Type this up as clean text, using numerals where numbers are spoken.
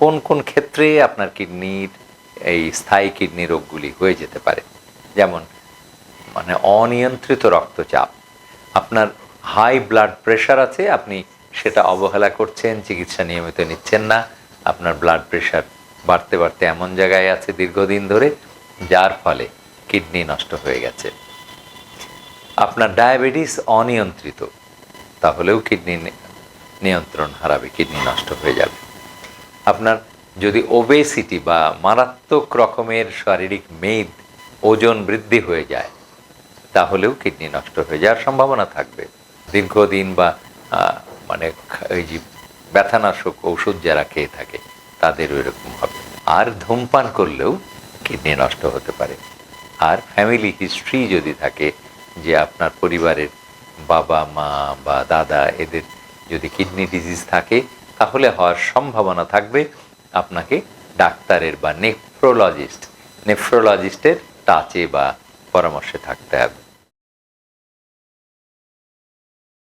কোন কোন ক্ষেত্রে আপনার কিডনির এই স্থায়ী কিডনি রোগগুলি হয়ে যেতে পারে। যেমন মানে অনিয়ন্ত্রিত রক্তচাপ, আপনার হাই ব্লাড প্রেশার আছে, আপনি সেটা অবহেলা করছেন, চিকিৎসা নিয়মিত নিচ্ছেন না, আপনার ব্লাড প্রেশার বাড়তে বাড়তে এমন জায়গায় আছে দীর্ঘদিন ধরে, যার ফলে কিডনি নষ্ট হয়ে গেছে। আপনার ডায়াবেটিস অনিয়ন্ত্রিত, তাহলেও কিডনি নিয়ন্ত্রণ হারাবে, কিডনি নষ্ট হয়ে যাবে। আপনার যদি ওবেসিটি বা মারাত্মক রকমের শারীরিক মেদ, ওজন বৃদ্ধি হয়ে যায়, তাহলেও কিডনি নষ্ট হয়ে যাওয়ার সম্ভাবনা থাকবে দীর্ঘদিন, বা মানে ওই যে ব্যথানাশক ঔষধ যারা খেয়ে থাকে তাদেরও এরকম হবে। আর ধূমপান করলেও কিডনি নষ্ট হতে পারে। আর ফ্যামিলি হিস্ট্রি যদি থাকে, যে আপনার পরিবারের বাবা মা বা দাদা এদের যদি কিডনি ডিজিজ থাকে, তাহলে হওয়ার সম্ভাবনা থাকবে। আপনাকে ডাক্তারের বা নেফ্রোলজিস্টের টাচে বা পরামর্শে থাকতে হবে।